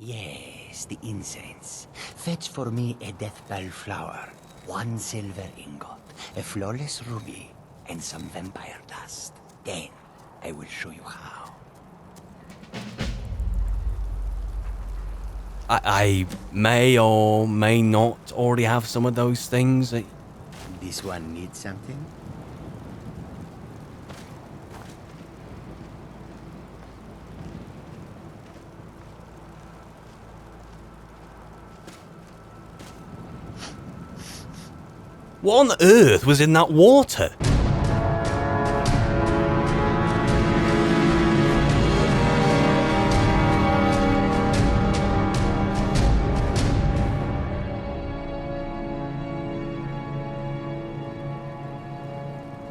Yes, the incense. Fetch for me a deathbell flower, 1 silver ingot, a flawless ruby, and some vampire dust. Then I will show you how. I may or may not already have some of those things. This one needs something? What on earth was in that water?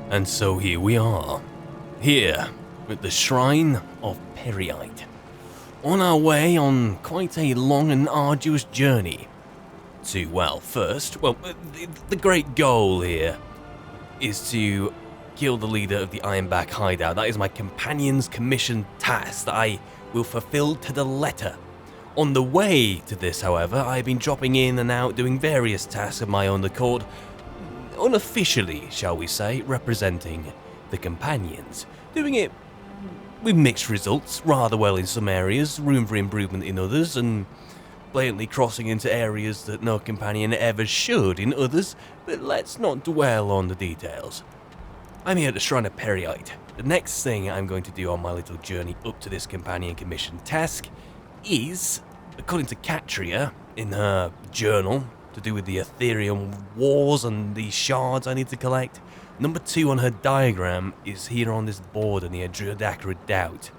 And so here we are, here at the Shrine of Periite, on our way on quite a long and arduous journey to, the great goal here is to kill the leader of the Ironback hideout. That is my companion's commission task that I will fulfill to the letter. On the way to this, however, I've been dropping in and out doing various tasks of my own accord, unofficially, shall we say, representing the companions. Doing it with mixed results, rather well in some areas, room for improvement in others, and blatantly crossing into areas that no companion ever should in others, but let's not dwell on the details. I'm here at the Shrine of Periite. The next thing I'm going to do on my little journey up to this companion commission task is, according to Katria in her journal, to do with the Ethereum wars and the shards I need to collect. Number 2 on her diagram is here on this board in the Druidacre Redoubt.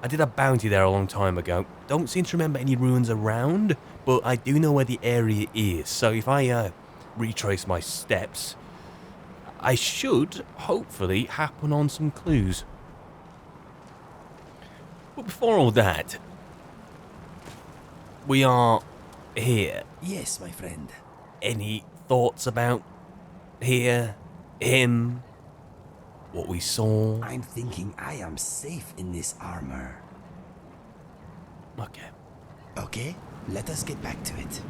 I did a bounty there a long time ago. Don't seem to remember any ruins around, but I do know where the area is. So if I retrace my steps, I should hopefully happen on some clues. But before all that, we are here. Yes, my friend. Any thoughts about here, him, what we saw? I'm thinking I am safe in this armor. Okay. Okay, let us get back to it.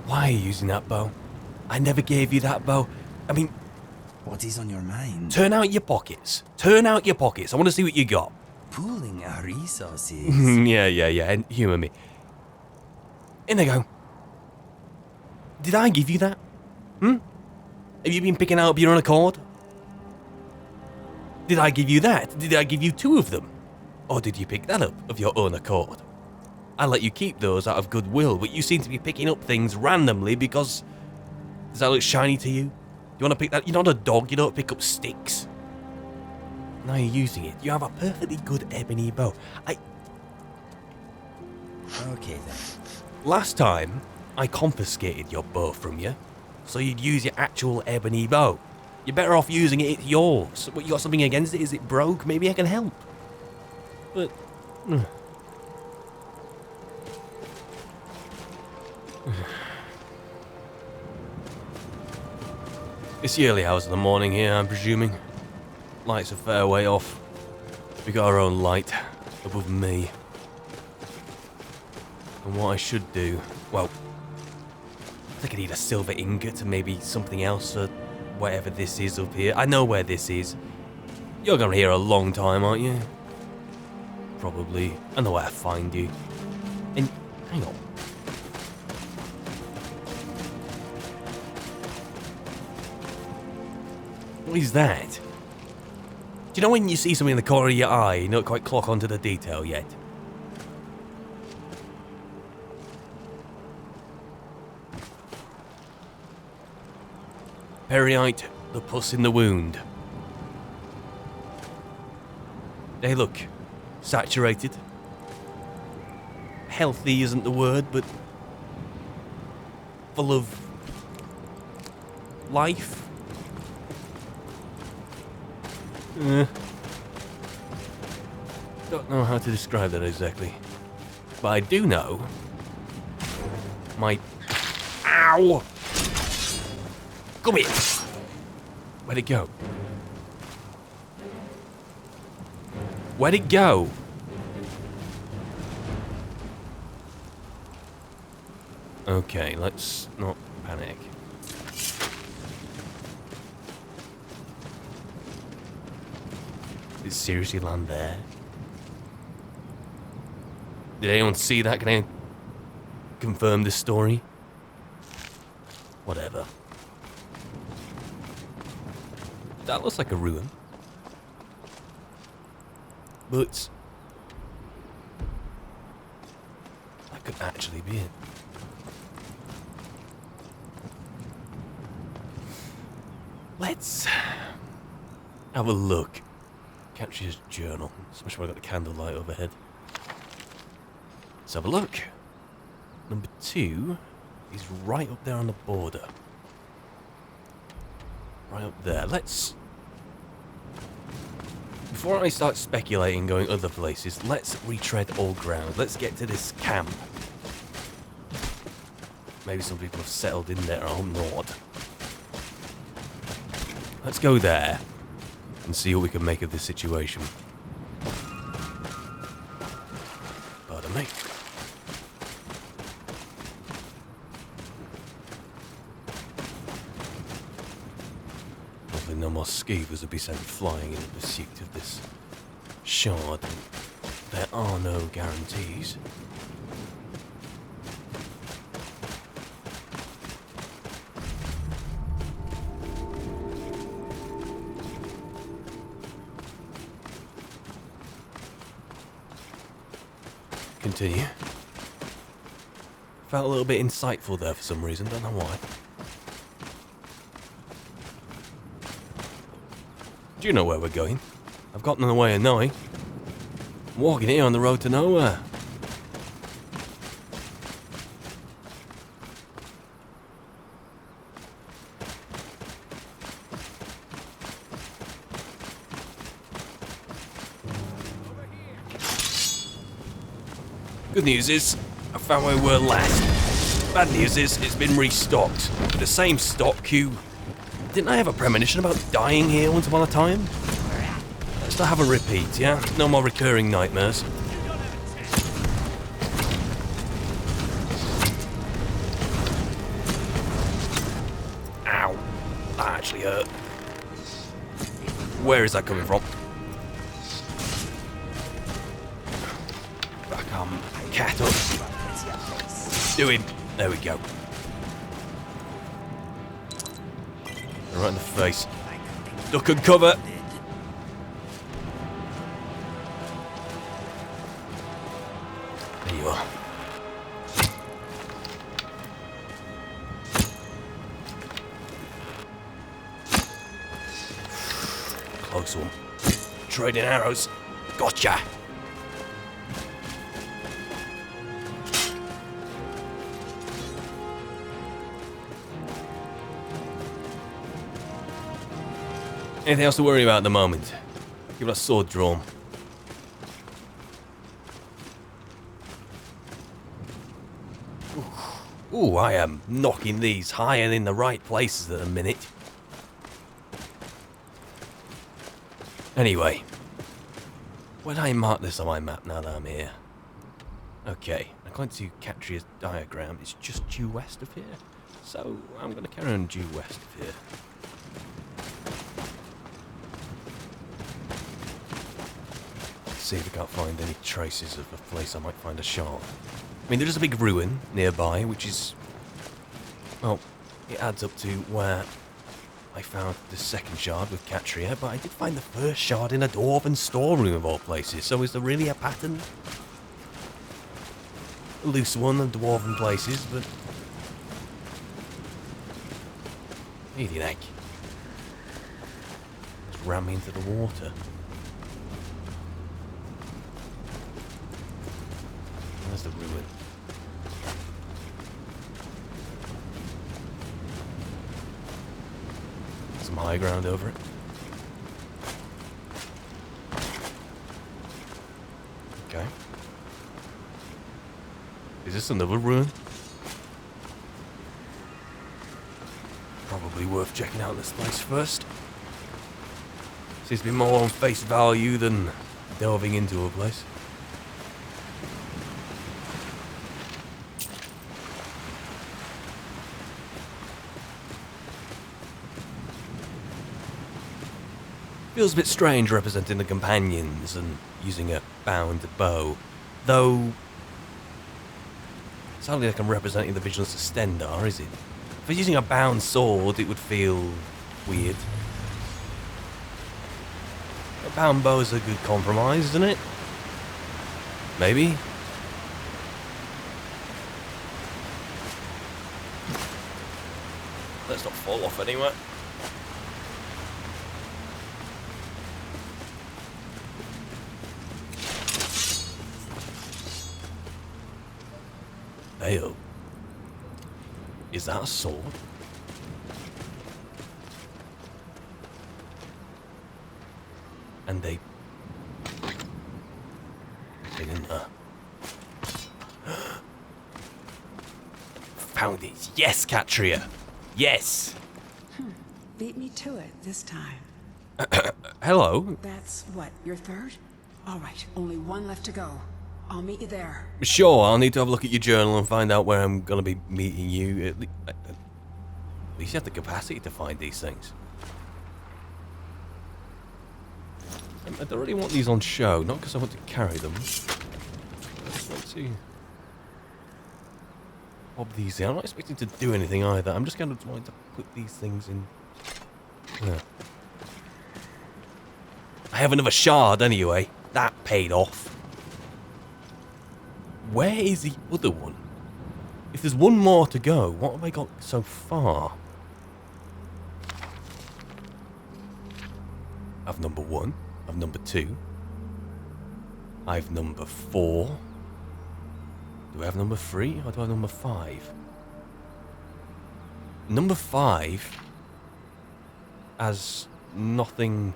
Why are you using that bow? I never gave you that bow. I mean, what is on your mind? Turn out your pockets. Turn out your pockets. I want to see what you got. Pooling our resources. yeah, and humour me. In they go. Did I give you that? Have you been picking out of your own accord? Did I give you that? Did I give you 2 of them? Or did you pick that up of your own accord? I let you keep those out of goodwill, but you seem to be picking up things randomly because... Does that look shiny to you? You want to pick that? You're not a dog, you don't pick up sticks. Now you're using it. You have a perfectly good ebony bow. Okay then. Last time, I confiscated your bow from you, so you'd use your actual ebony bow. You're better off using it, it's yours. But you got something against it? Is it broke? Maybe I can help. But... It's the early hours of the morning here, I'm presuming. Light's a fair way off. We got our own light above me. And what I should do, well, I think I need a silver ingot and maybe something else or whatever this is up here. I know where this is. You're gonna be here a long time, aren't you? Probably. I know where to find you. And hang on. What is that? Do you know when you see something in the corner of your eye, you don't quite clock onto the detail yet? Periite, the puss in the wound. They look saturated. Healthy isn't the word, but full of life. Don't know how to describe that exactly. But I do know my... Ow! Come here! Where'd it go? Where'd it go? Okay, let's not panic. Did it seriously land there? Did anyone see that? Can anyone confirm this story? Whatever. That looks like a ruin. But that could actually be it. Let's have a look. Captures journal. Especially when I've got the candlelight overhead. Let's have a look. Number 2 is right up there on the border. Right up there. Let's... Before I start speculating going other places, let's retread old ground. Let's get to this camp. Maybe some people have settled in there or not. Let's go there and see what we can make of this situation. Pardon me. Hopefully no more skeevers will be sent flying in pursuit of this shard. There are no guarantees. Continue. Felt a little bit insightful there for some reason, don't know why. Do you know where we're going? I've gotten in the way of knowing. I'm walking here on the road to nowhere. Good news is, I found where we were last. Bad news is, it's been restocked. The same stock who... Didn't I have a premonition about dying here once upon a time? Let's not have a repeat, yeah? No more recurring nightmares. Ow. That actually hurt. Where is that coming from? Back on. Cat up. Do him. There we go. Right in the face. Duck and cover. There you are. Close one. Trading arrows. Gotcha. Anything else to worry about at the moment? Keep that sword drawn. Ooh, I am knocking these high and in the right places at the minute. Anyway, where did I mark this on my map now that I'm here? Okay, according to Catria's diagram, it's just due west of here. So I'm going to carry on due west of here. See if we can't find any traces of a place I might find a shard. I mean, there is a big ruin nearby, which is... Well, it adds up to where I found the second shard with Catria, but I did find the first shard in a dwarven storeroom of all places, so is there really a pattern? A loose one of dwarven places, but... Enact. Just ram me into the water. There's the ruin. Some high ground over it. Okay. Is this another ruin? Probably worth checking out this place first. Seems to be more on face value than delving into a place. Feels a bit strange representing the companions and using a bound bow. Though, it's hardly like I'm representing the Vigilance of Stendar, is it? If I was using a bound sword, it would feel weird. A bound bow is a good compromise, isn't it? Maybe? Let's not fall off anywhere. Bale. Is that a sword? And they didn't. Found it. Yes, Katria. Yes. Beat me to it this time. Hello. That's what, your third? All right, only one left to go. I'll meet you there. Sure, I'll need to have a look at your journal and find out where I'm going to be meeting you. At least you have the capacity to find these things. I don't really want these on show, not because I want to carry them. I just want to bob these in. I'm not expecting to do anything either. I'm just kind of wanting to put these things in. Yeah. I have another shard anyway. That paid off. Where is the other one? If there's one more to go, what have I got so far? I've number 1. I've number 2. I've number 4. Do I have number 3 or do I have number 5? Number 5 has nothing.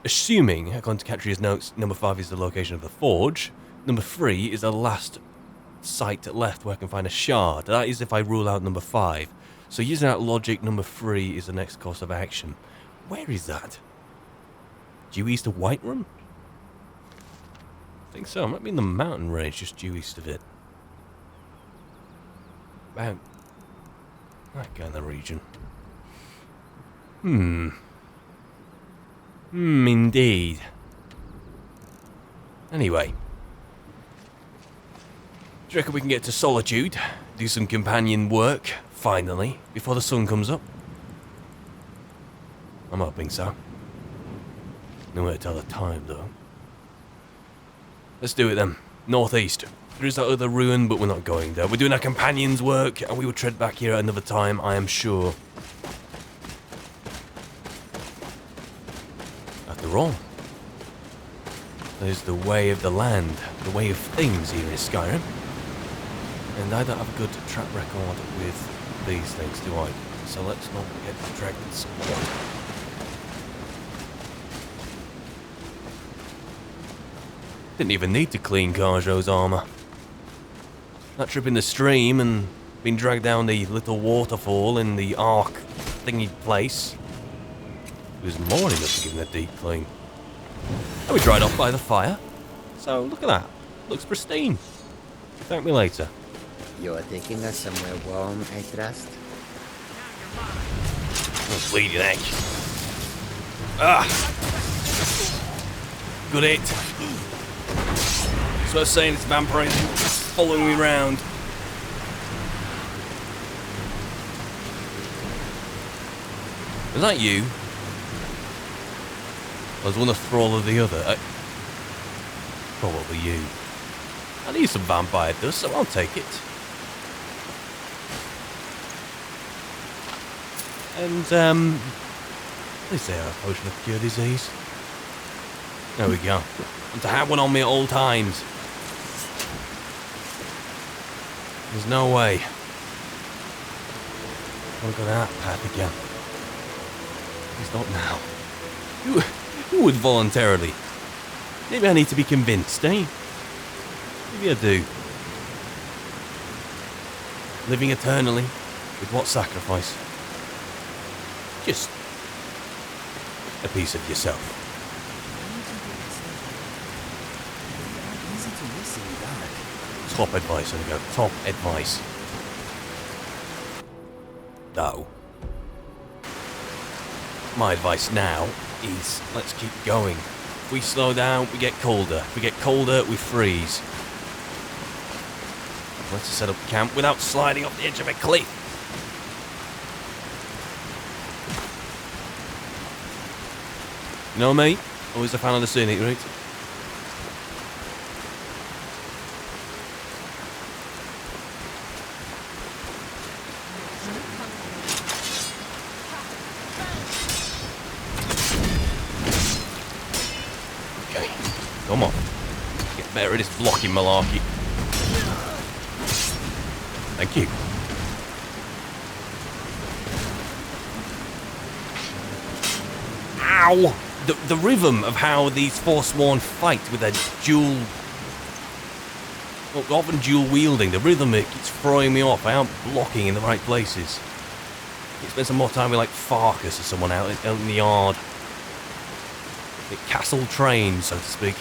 Assuming, according to Katria's notes, number 5 is the location of the forge, number 3 is the last site left where I can find a shard. That is if I rule out number 5. So using that logic, number 3 is the next course of action. Where is that? Due east of Whiterun? I think so. It might be in the mountain range, just due east of it. About that kind of region. Indeed. Anyway. Do you reckon we can get to Solitude? Do some companion work, finally, before the sun comes up? I'm hoping so. No way to tell the time, though. Let's do it then. Northeast. There is that other ruin, but we're not going there. We're doing our companion's work, and we will tread back here at another time, I am sure. After all, there's the way of the land, the way of things here in Skyrim. And I don't have a good track record with these things, do I? So let's not get dragged in some water. Didn't even need to clean Karjo's armor. That trip in the stream and being dragged down the little waterfall in the ark thingy place, it was more than enough to give him a deep clean. And we dried off by the fire. So look at that. Looks pristine. Thank me later. You're taking us somewhere warm, I trust? Oh, bleeding egg. Ah! Good hit. So I was saying, it's vampirism following me round. Was that you? Was one a thrall of the other? Probably you. I need some vampire dust, so I'll take it. And, is there a potion of cure disease? There we go. I'm to have one on me at all times. There's no way I'll go down that path again. At least not now. Who would voluntarily? Maybe I need to be convinced, eh? Maybe I do. Living eternally, with what sacrifice? Just a piece of yourself. Top advice, there we go. Top advice. though. My advice now is let's keep going. If we slow down, we get colder. If we get colder, we freeze. Let's just set up camp without sliding off the edge of a cliff. You know me? Always a fan of the scenic route. Okay, come on. Get better at this blocking malarkey. Thank you. Ow! The rhythm of how these Forsworn fight with their dual... well, often dual wielding, the rhythm, it keeps throwing me off. I aren't blocking in the right places. I spend some more time with like Farkas or someone out in the yard. It castle trained, so to speak.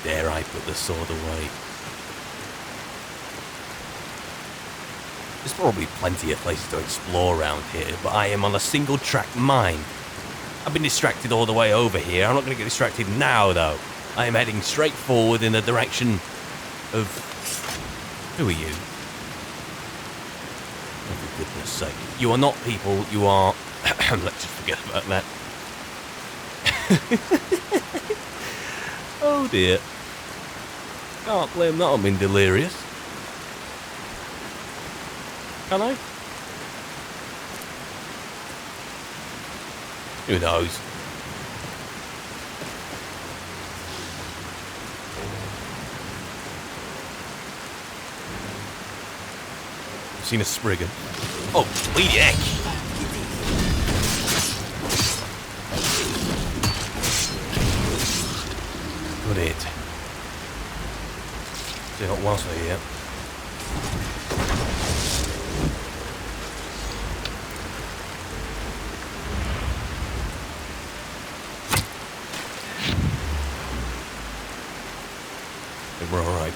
Dare I put the sword away? There's probably plenty of places to explore around here, but I am on a single track mind. I've been distracted all the way over here. I'm not going to get distracted now, though. I am heading straight forward in the direction of... who are you? Oh, for goodness sake. You are not people, you are... let's just forget about that. Oh dear. Can't blame that on being delirious. Can I? Who knows? Seen a Spriggan. Oh, bleed heck! Good hit. See not whilst we're here. We're alright.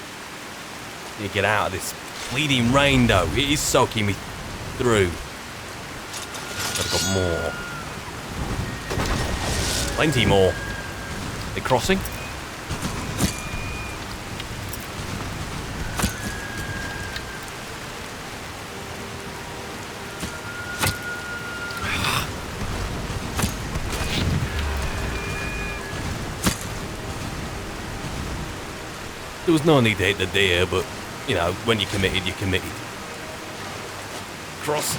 Need to get out of this bleeding rain though. It is soaking me through. I've got more. Plenty more. They're crossing. There was no need to hit the deer, but, you know, when you're committed, you're committed. Cross.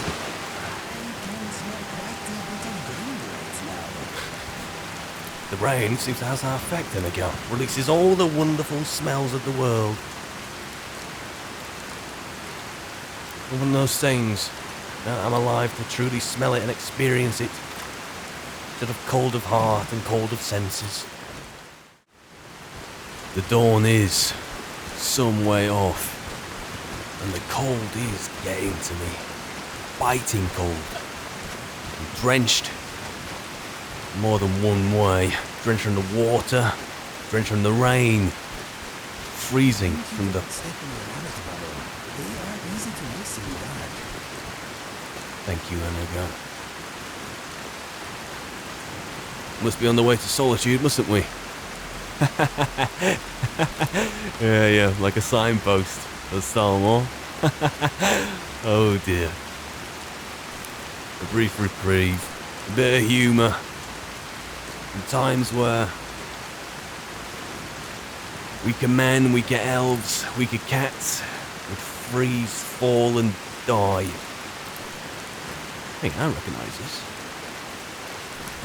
The rain seems to have that effect in again. Releases all the wonderful smells of the world. One of those things that I'm alive to truly smell it and experience it. Instead of cold of heart and cold of senses. The dawn is some way off, and the cold is getting to me. Biting cold. I'm drenched more than one way. Drenched from the water, drenched from the rain, freezing from the... Thank you, Anaga. Must be on the way to solitude, mustn't we? yeah, like a signpost of Stalmore. Oh dear. A brief reprieve, a bit of humour, and times where weaker men, weaker elves, weaker cats would freeze, fall and die. Hey, I recognise this.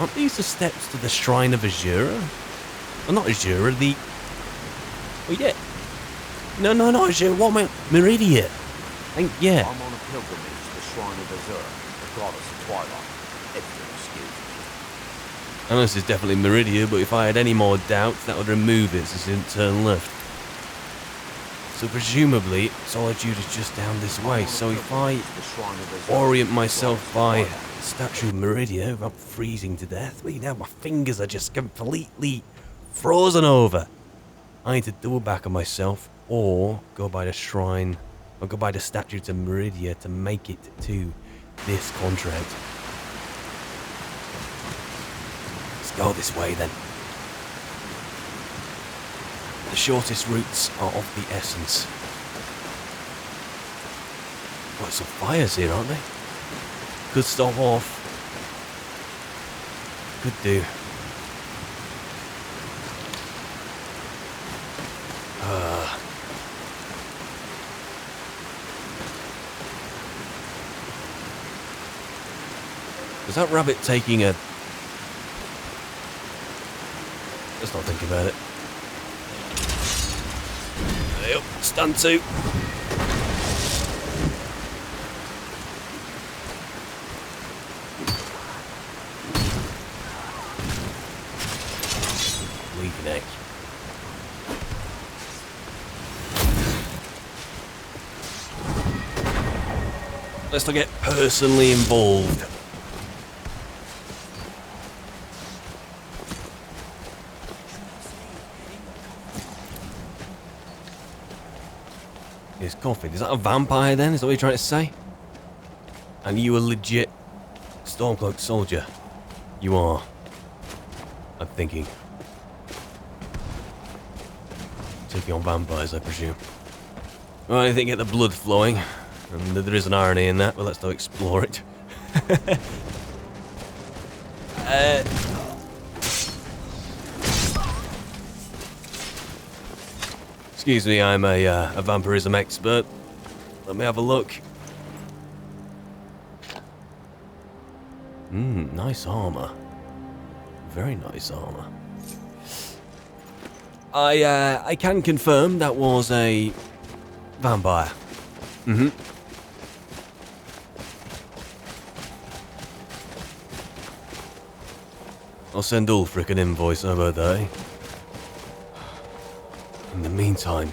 Aren't these the steps to the Shrine of Azura? Well, not Azura, the... oh, yeah. No, Azura, what am I... Meridia. Yeah. I'm on a pilgrimage to the Shrine of Azura, the goddess of twilight. If you'll excuse me. I know this is definitely Meridia, but if I had any more doubts, that would remove it since it didn't turn left. So presumably, Solitude is just down this way, so if I orient myself by the statue of Meridia without freezing to death, well, you know, my fingers are just completely... frozen over. I need to double back on myself or go by the shrine or go by the statue to Meridia to make it to this contract. Let's go this way then. The shortest routes are of the essence. Got some fires here, aren't they? Could stop off. Could do. Was that rabbit taking a... Let's not think about it. Yep, stand to. Leaving egg. Let's not get personally involved. His coffin. Is that a vampire then? Is that what you're trying to say? And you a legit Stormcloaked soldier? You are. I'm thinking. Taking on vampires, I presume. Well, I think get the blood flowing. And there is an irony in that, but let's not explore it. Excuse me, I'm a vampirism expert. Let me have a look. Nice armor. Very nice armor. I can confirm that was a vampire. I'll send Ulfric an invoice, how about that, eh? In the meantime...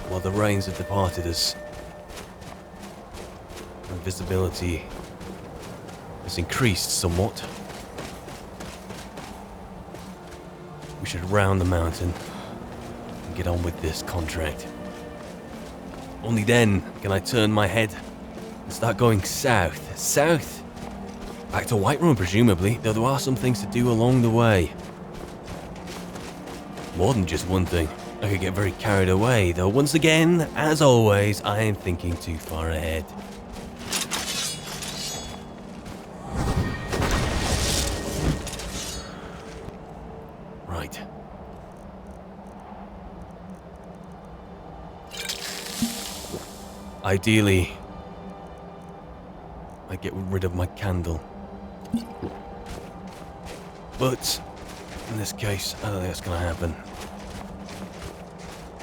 while the rains have departed us, and visibility has increased somewhat, we should round the mountain and get on with this contract. Only then can I turn my head and start going south. South? Back to Whiterun, presumably, though there are some things to do along the way. More than just one thing. I could get very carried away, though once again, as always, I am thinking too far ahead. Right. Ideally, I get rid of my candle. But, in this case, I don't think that's going to happen.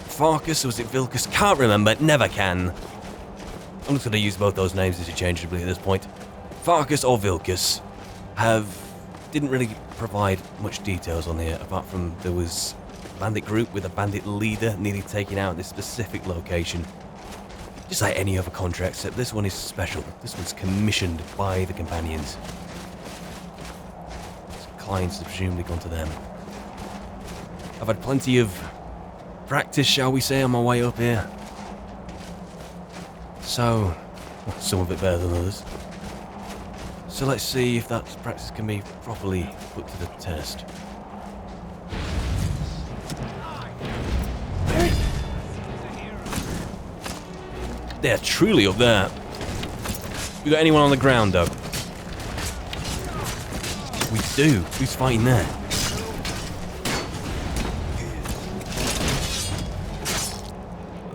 Farkas, or was it Vilkas? Can't remember, never can. I'm just going to use both those names interchangeably at this point. Farkas or Vilkas didn't really provide much details on here, apart from there was a bandit group with a bandit leader nearly taking out this specific location. Just like any other contract, except this one is special. This one's commissioned by the companions. Clients have presumably gone to them. I've had plenty of practice, shall we say, on my way up here. So, well, some of it better than others. So let's see if that practice can be properly put to the test. They're truly up there. You got anyone on the ground, though? We do. Who's fighting there?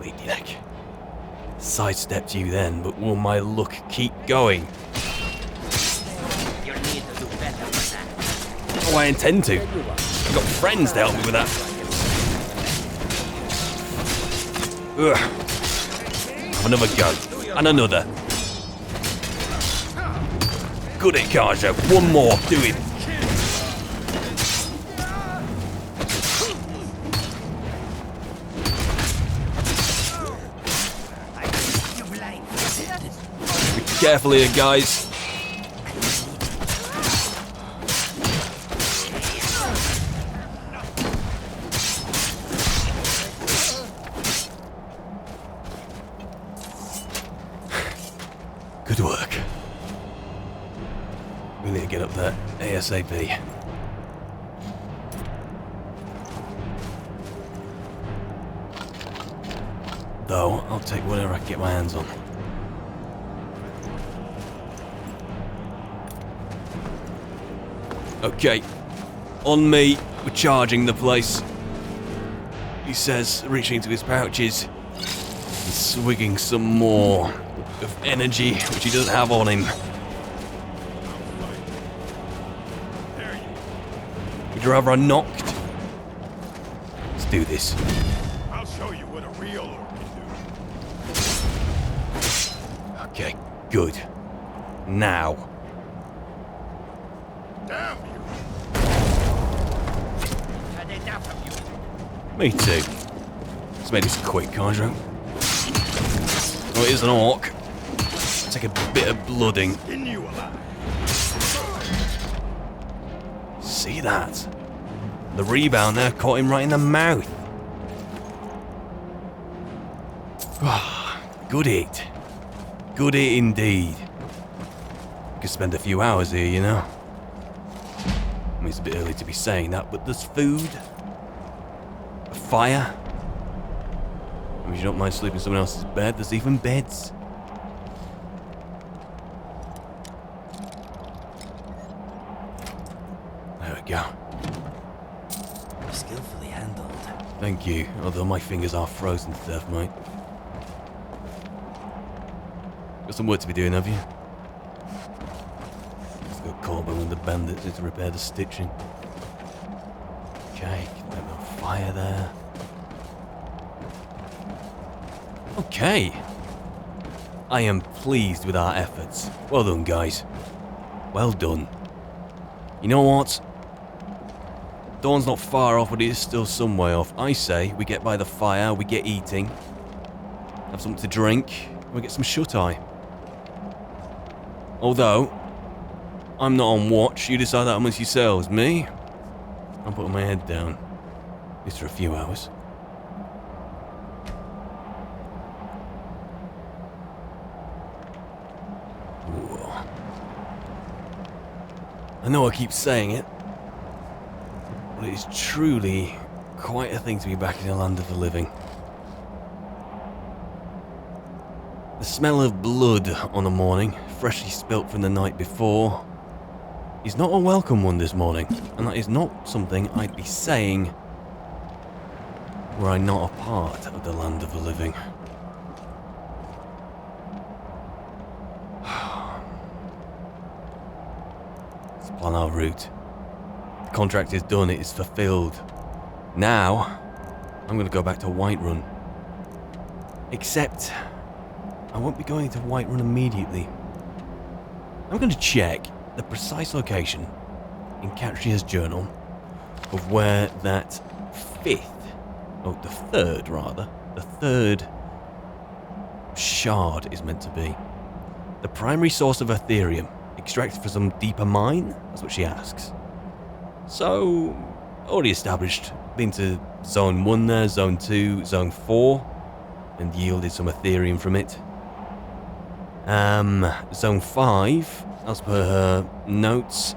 Lady Neck. Sidestepped you then, but will my luck keep going? You need to do better with that. Oh, I intend to. I've got friends to help me with that. Ugh. Have another go. And another. Good at Karja. One more. Do it. Be careful here, guys. Good work. We need to get up there ASAP. Though, I'll take whatever I can get my hands on. Okay. On me. We're charging the place. He says, reaching into his pouches and swigging some more of energy, which he doesn't have on him. Would you rather I knocked? Let's do this. I'll show you what a real orc can do. Okay, good. Now. Damn you! Me too. Let's make this quick, Conjuro. Oh, it is an orc. Take a bit of blooding. Skin you alive. See that? The rebound there caught him right in the mouth. Good hit. Good hit indeed. Could spend a few hours here, you know. I mean, it's a bit early to be saying that, but there's food. A fire. I mean, you don't mind sleeping in someone else's bed, there's even beds. There we go. Skillfully handled. Thank you, although my fingers are frozen to death, mate. Got some work to be doing, have you? Let's go call by one of the bandits to repair the stitching. Okay, a bit of fire there. Okay. I am pleased with our efforts. Well done, guys. Well done. You know what? Dawn's not far off, but it is still some way off. I say we get by the fire, we get eating, have something to drink, and we get some shut-eye. Although, I'm not on watch, you decide that amongst yourselves. Me? I'm putting my head down. At least for a few hours. Ooh. I know I keep saying it, but it is truly quite a thing to be back in the land of the living. The smell of blood on a morning, freshly spilt from the night before, is not a welcome one this morning, and that is not something I'd be saying were I not a part of the land of the living. Let's plan our route. The contract is done, it is fulfilled. Now, I'm going to go back to Whiterun. Except, I won't be going to Whiterun immediately. I'm going to check the precise location in Catria's journal of where the third shard is meant to be. The primary source of Ethereum, extracted from some deeper mine? That's what she asks. So, already established. Been to Zone 1 there, Zone 2, Zone 4, and yielded some Ethereum from it. Zone 5, as per her notes,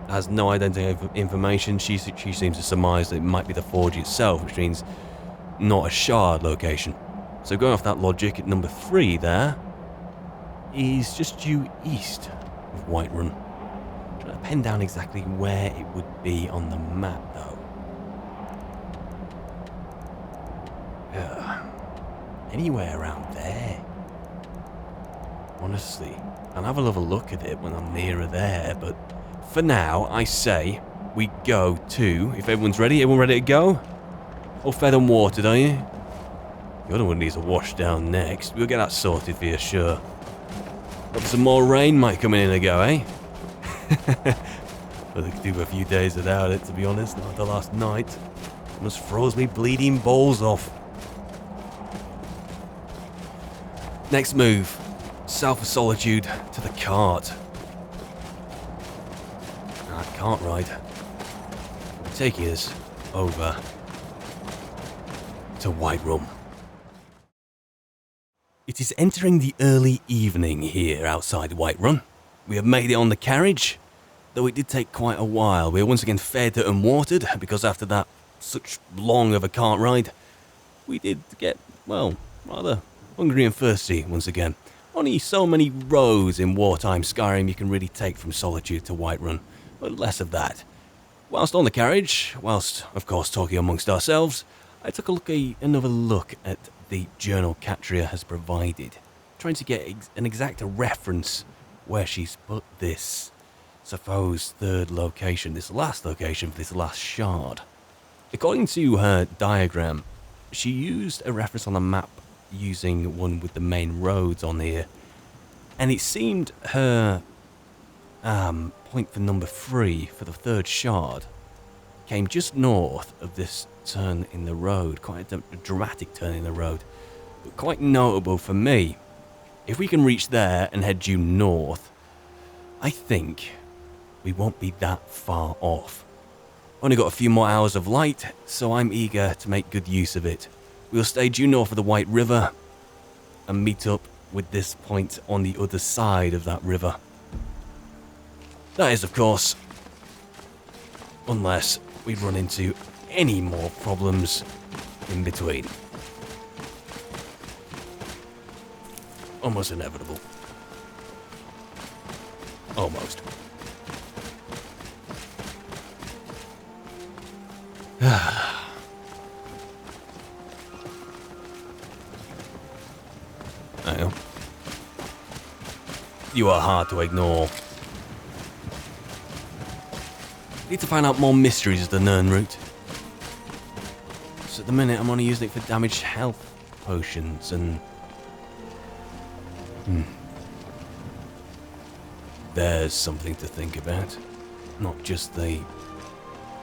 has no identity information. She seems to surmise that it might be the forge itself, which means not a shard location. So going off that logic, at number 3 there is just due east of Whiterun. I'm trying to pin down exactly where it would be on the map, though. Anywhere around there. Honestly, I'll have a little look at it when I'm nearer there, but for now, I say we go to, if everyone's ready, everyone ready to go? All fed and watered, are you? The other one needs a wash down next. We'll get that sorted for you, sure. Hope some more rain might come in and go, eh? But I could do a few days without it, to be honest, not the last night. Almost froze me bleeding balls off. Next move. South of Solitude to the cart. That cart ride. Taking us over to Whiterun. It is entering the early evening here outside Whiterun. We have made it on the carriage, though it did take quite a while. We are once again fed and watered, because after that such long of a cart ride, we did get, well, rather hungry and thirsty once again. Only so many roads in wartime Skyrim you can really take from Solitude to Whiterun, but less of that. Whilst on the carriage, whilst of course talking amongst ourselves, I took another look at the journal Catria has provided, trying to get an exact reference where she's put this supposed third location, this last location for this last shard. According to her diagram, she used a reference on the map using one with the main roads on here, and it seemed her point for number 3 for the third shard came just north of this turn in the road, quite a dramatic turn in the road, but quite notable for me. If we can reach there and head due north, I think we won't be that far off. Only got a few more hours of light, so I'm eager to make good use of it. We'll stay due north of the White River and meet up with this point on the other side of that river. That is, of course, unless we run into any more problems in between. Almost inevitable. Almost. Oh. You are hard to ignore. Need to find out more mysteries of the Nern route. So at the minute I'm only using it for damaged health potions and... There's something to think about. Not just the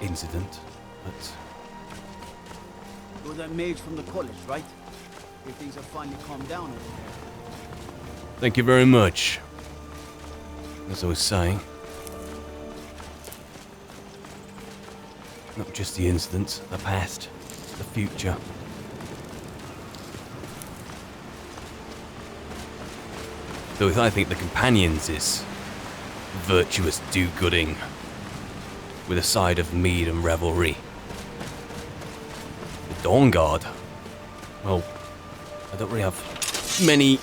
incident, but... You're that mage from the college, right? Your things have finally calmed down over there. Thank you very much. As I was saying, not just the incident, the past, the future. Though I think the companions is virtuous do-gooding with a side of mead and revelry. The Dawnguard, well, I don't really have many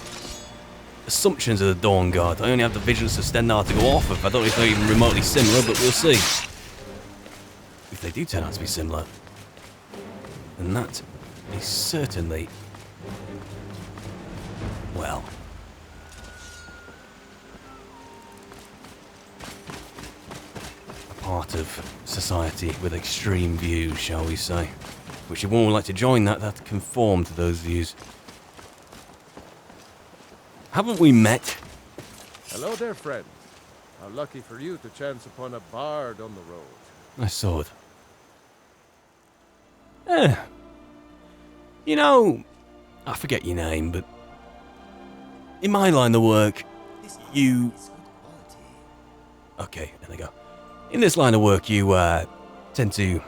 assumptions of the Dawnguard. I only have the vigilance of Stendar to go off of. I don't know if they're even remotely similar, but we'll see. If they do turn out to be similar, then that is certainly, well, a part of society with extreme views, shall we say. Which if one would like to join that conform to those views. Haven't we met? Hello there, friend. How lucky for you to chance upon a bard on the road. My sword. You know, I forget your name, but in my line of work, you... Okay, there we go. In this line of work, you tend to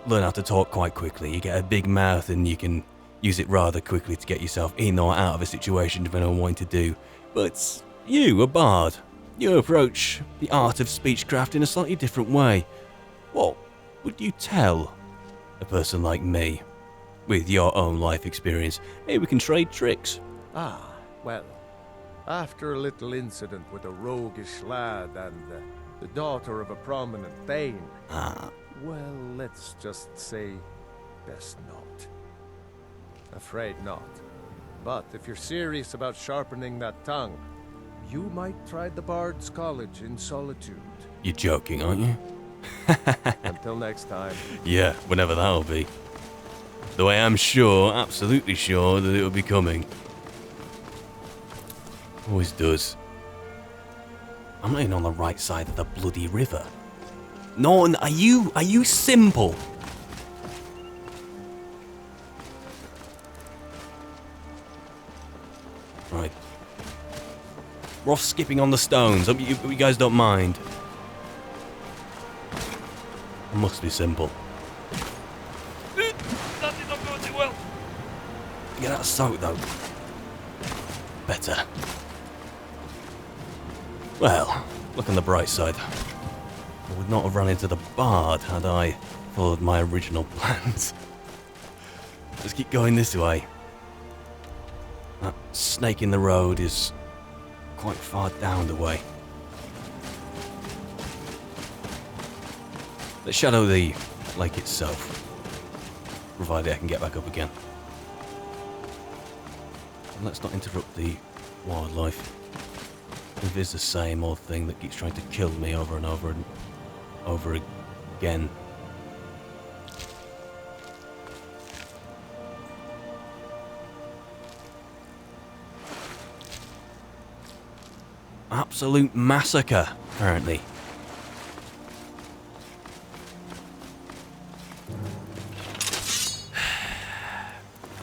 learn how to talk quite quickly. You get a big mouth and you can use it rather quickly to get yourself in or out of a situation depending on what to do. But you, a bard, you approach the art of speechcraft in a slightly different way. What would you tell a person like me with your own life experience? Maybe we can trade tricks. Ah, well, after a little incident with a roguish lad and the daughter of a prominent thane, well, let's just say, best not. Afraid not. But if you're serious about sharpening that tongue, you might try the Bard's College in Solitude. You're joking, aren't you? Until next time. Yeah, whenever that'll be. Though I am sure, absolutely sure, that it'll be coming. Always does. I'm not even on the right side of the bloody river. Norton, are you simple? Right. We're off skipping on the stones. Hope you guys don't mind. It must be simple. That did not go too well. Get out of sight though. better. Well, look on the bright side. I would not have run into the bard had I followed my original plans. Let's keep going this way. That snake in the road is quite far down the way. Let's shadow the lake itself, provided I can get back up again. And let's not interrupt the wildlife. If it's the same old thing that keeps trying to kill me over and over and over again. Absolute massacre, apparently.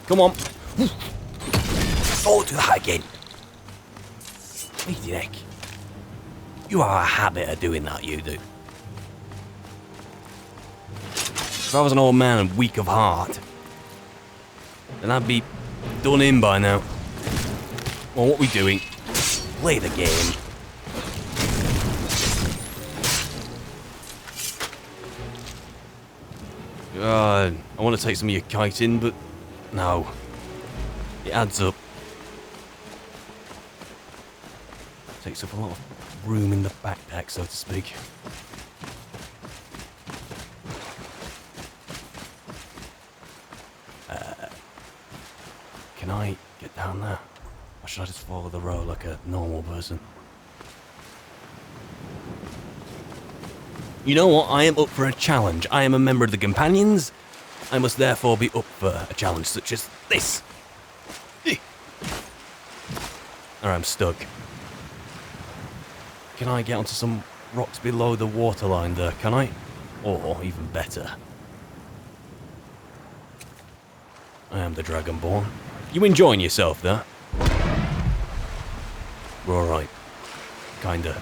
Come on. Don't do that again. Easy, Nick. You have a habit of doing that, you do. If I was an old man and weak of heart, then I'd be done in by now. Well, what we doing? Play the game. I want to take some of your kiting, but no. It adds up. Takes up a lot of room in the backpack, so to speak. Can I get down there? Or should I just follow the road like a normal person? You know what? I am up for a challenge. I am a member of the Companions. I must therefore be up for a challenge such as this. Or I'm stuck. Can I get onto some rocks below the waterline there, can I? Or, even better, I am the Dragonborn. You enjoying yourself there? We're alright. Kinda.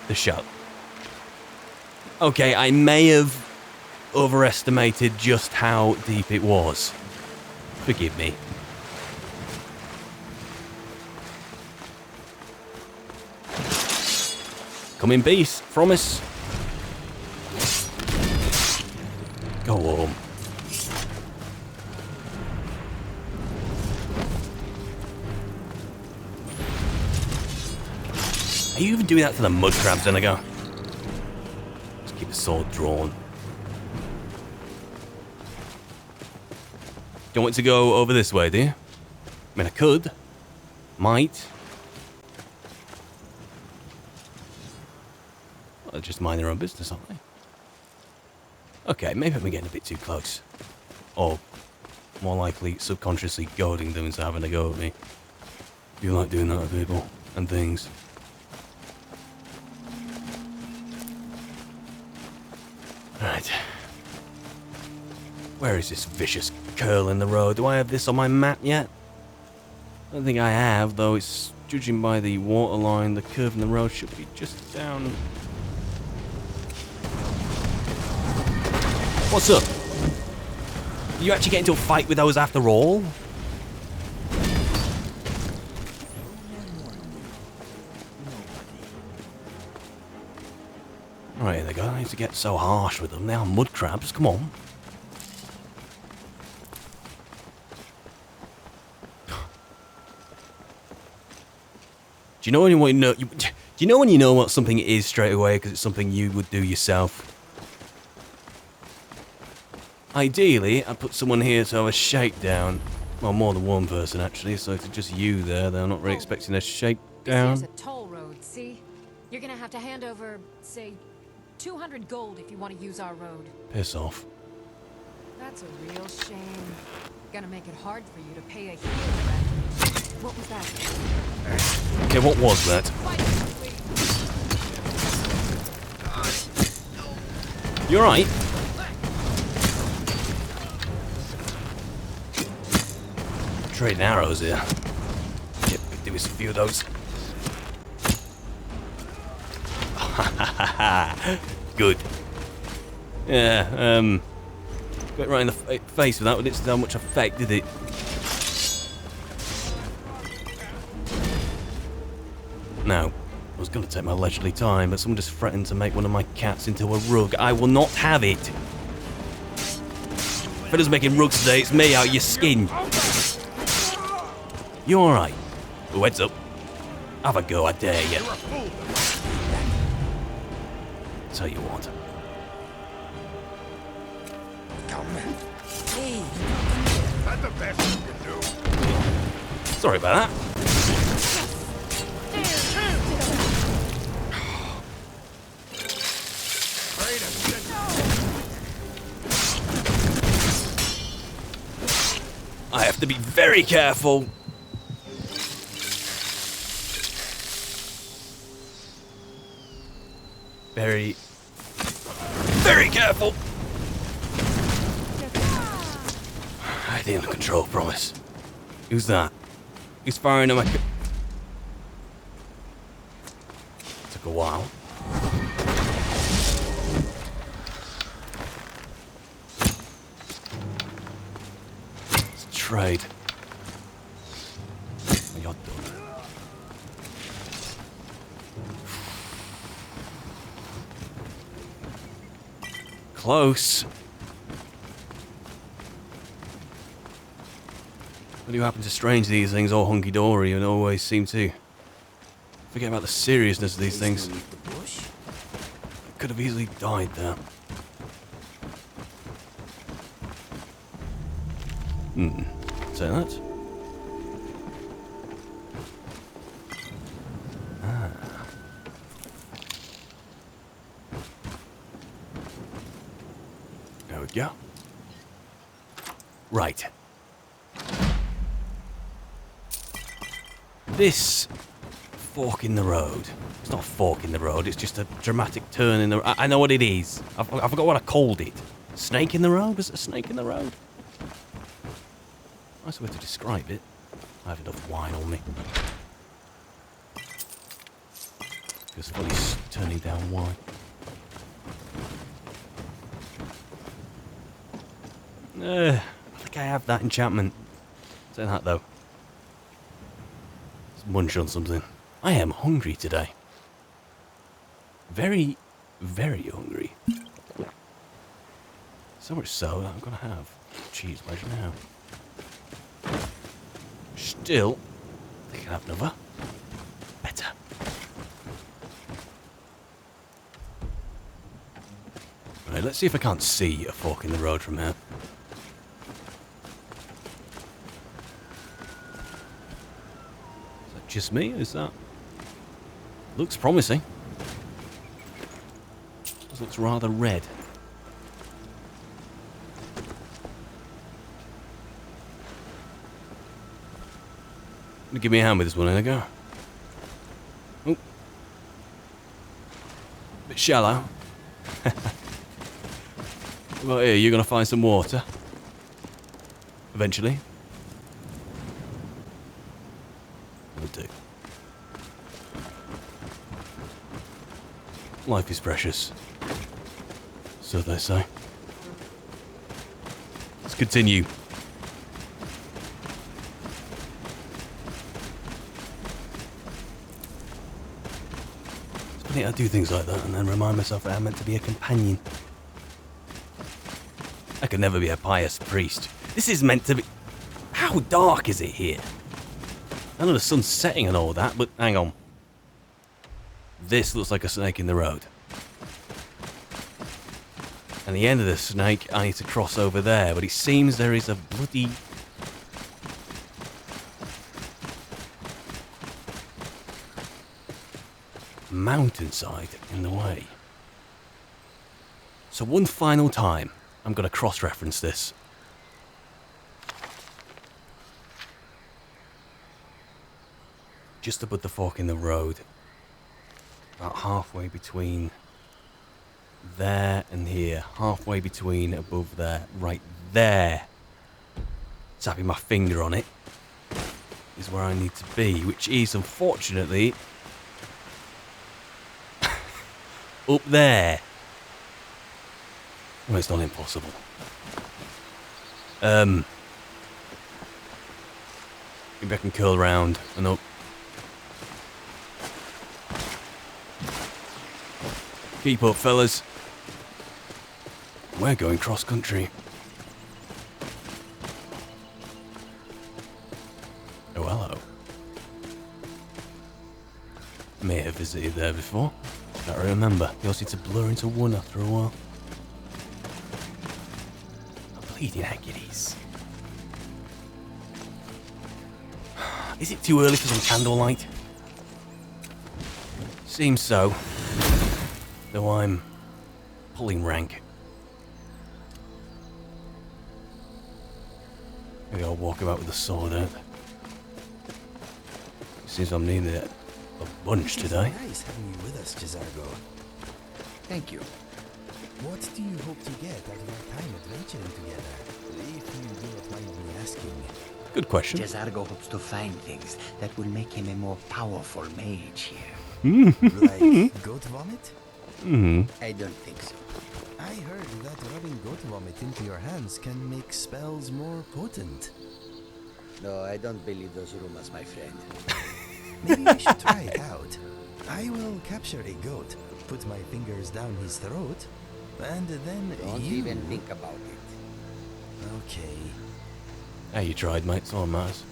The shot. Okay, I may have overestimated just how deep it was. Forgive me. Come in peace, promise. Go home. Are you even doing that to the mud crabs, Enigo? Just keep the sword drawn. Don't want to go over this way, do you? I mean, I could. Might. Well, they're just mind their own business, aren't they? Okay, maybe I'm getting a bit too close. Or, more likely, subconsciously goading them into having a go at me. You like doing that to people and things. Right. Where is this vicious curl in the road? Do I have this on my map yet? I don't think I have, though it's, judging by the waterline, the curve in the road should be just down. What's up? You actually get into a fight with those after all? Right, they go. I need to get so harsh with them. They are mud crabs. Come on. Do you know when you know? Do you know when you know what something is straight away because it's something you would do yourself? Ideally, I'd put someone here to have a shakedown. Well, more than one person actually. So if it's just you there, they're not really expecting a shakedown. Here's a toll road. See, you're gonna have to hand over, say, 200 gold if you want to use our road. Piss off. That's a real shame. Gonna make it hard for you to pay a healer. What was that? Okay, what was that? You alright? Trading arrows here. Yep, could do with a few of those. Good. Yeah, Got it right in the face with that, but it didn't have much effect, did it? Now, I was going to take my leisurely time, but someone just threatened to make one of my cats into a rug. I will not have it. If it is making rugs today, it's me out of your skin. You alright? Oh, heads up. Have a go, I dare you. Tell you what. That's the best you can do. Sorry about that. I have to be very careful. Very careful. I had it under control, promise. Who's that? Who's firing at my... Took a while. Let's trade. You're done. Close. When you happen to strange these things all hunky-dory and always seem to forget about the seriousness of these things. I could have easily died there. Say that. There we go. Right. This fork in the road. It's not a fork in the road, it's just a dramatic turn in the... I know what it is. I forgot what I called it. Snake in the road? Was it a snake in the road? Nice way to describe it. I have enough wine on me. Feels funny turning down wine. I think I have that enchantment. Say that though. Let's munch on something. I am hungry today. Very, very hungry. So much so that I'm gonna have cheese pleasure now. Still, I can have another. Better. Right, let's see if I can't see a fork in the road from here. Is that just me? Is that... Looks promising. This looks rather red. Give me a hand with this one, there you go. Oh. Bit shallow. Well, here, you're going to find some water. Eventually. Will do. Life is precious. So they say. Let's continue. I do things like that and then remind myself that I'm meant to be a companion. I could never be a pious priest. This is meant to be... How dark is it here? I know the sun's setting and all that, but hang on. This looks like a snake in the road. And the end of the snake, I need to cross over there, but it seems there is a bloody... mountainside in the way. So one final time, I'm going to cross-reference this. Just above the fork in the road, about halfway between there and here, halfway between above there, right there, tapping my finger on it, is where I need to be, which is unfortunately up there. Well, it's not impossible. Maybe I can curl around and up. Keep up, fellas. We're going cross country. Oh, hello. May have visited there before. Can't remember. They all seem to blur into one after a while. Bleeding agonies. Is it too early for some candlelight? Seems so. Though I'm pulling rank. Maybe I'll walk about with a sword out. Seems I'm needing it a bunch today. Nice having you with us, Cesargo. Thank you. What do you hope to get out of our time adventuring together? If you do not mind me asking. Good question. Cesargo hopes to find things that will make him a more powerful mage here. Like goat vomit? I don't think so. I heard that rubbing goat vomit into your hands can make spells more potent. No, I don't believe those rumors, my friend. Maybe we should try it out. I will capture a goat, put my fingers down his throat, and then Don't you... even think about it. Okay. Hey, you tried, mate. It's all that matters.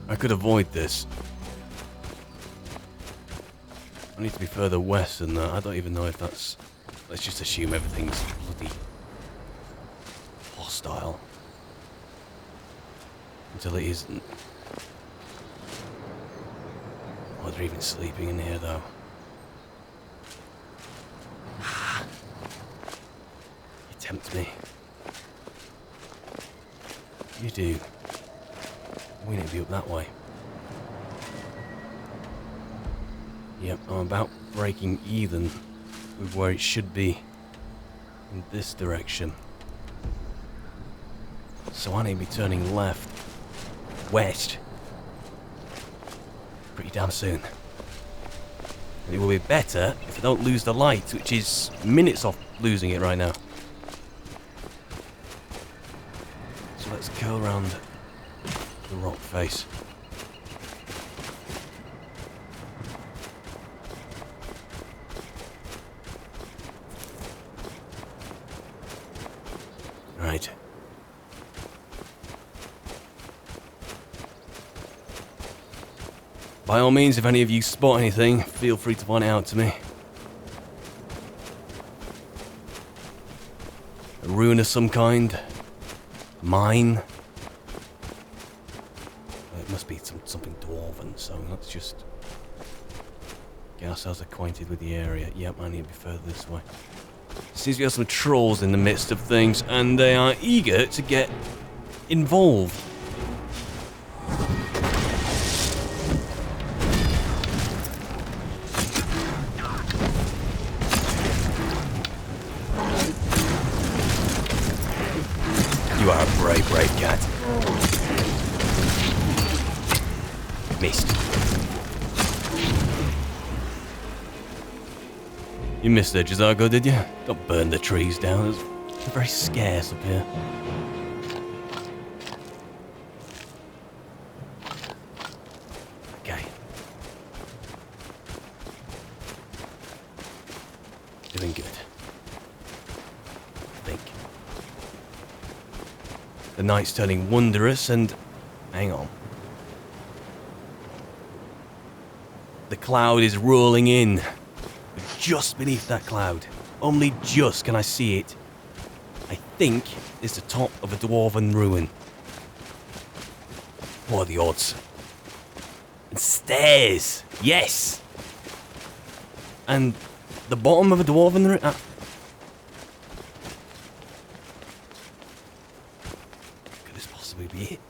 I could avoid this. I need to be further west than that. I don't even know if that's... Let's just assume everything's bloody hostile. Until it isn't. Oh, they're even sleeping in here, though. You tempt me. You do. We need to be up that way. Yep, I'm about breaking even with where it should be in this direction. So I need to be turning left, west, pretty damn soon. And it will be better if I don't lose the light, which is minutes off losing it right now. So let's go around the rock face. Right. By all means, if any of you spot anything, feel free to point it out to me. A ruin of some kind? Mine? It must be something dwarven, so let's just get ourselves acquainted with the area. Yep, I need to be further this way. Seems we have some trolls in the midst of things, and they are eager to get involved. You are a brave, brave cat. Missed. You missed it, Cesargo, did you? Don't burn the trees down. They're very scarce up here. Okay. Doing good. I think. The night's turning wondrous and... Hang on. The cloud is rolling in. Just beneath that cloud. Only just can I see it. I think it's the top of a dwarven ruin. What are the odds? And stairs! Yes! And the bottom of a dwarven ruin... Could this possibly be it?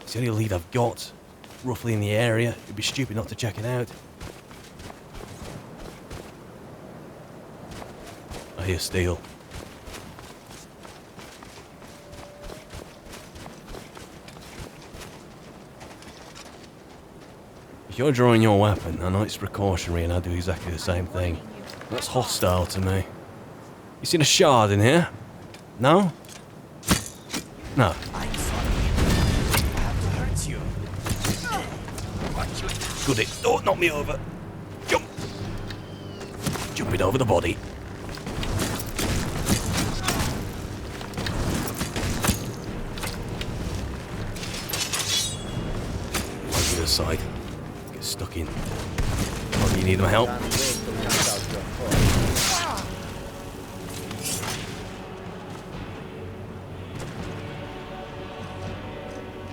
It's the only lead I've got. Roughly in the area. It'd be stupid not to check it out. I hear steel. If you're drawing your weapon, I know it's precautionary and I do exactly the same thing. That's hostile to me. You seen a shard in here? No? No. I'm sorry. I have to hurt you. Good it. Don't knock me over. Jump. Jumping over the body. On the other side. Get stuck in. Oh, you need my help? Can't wait to knock out your foot.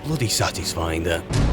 Bloody satisfying that.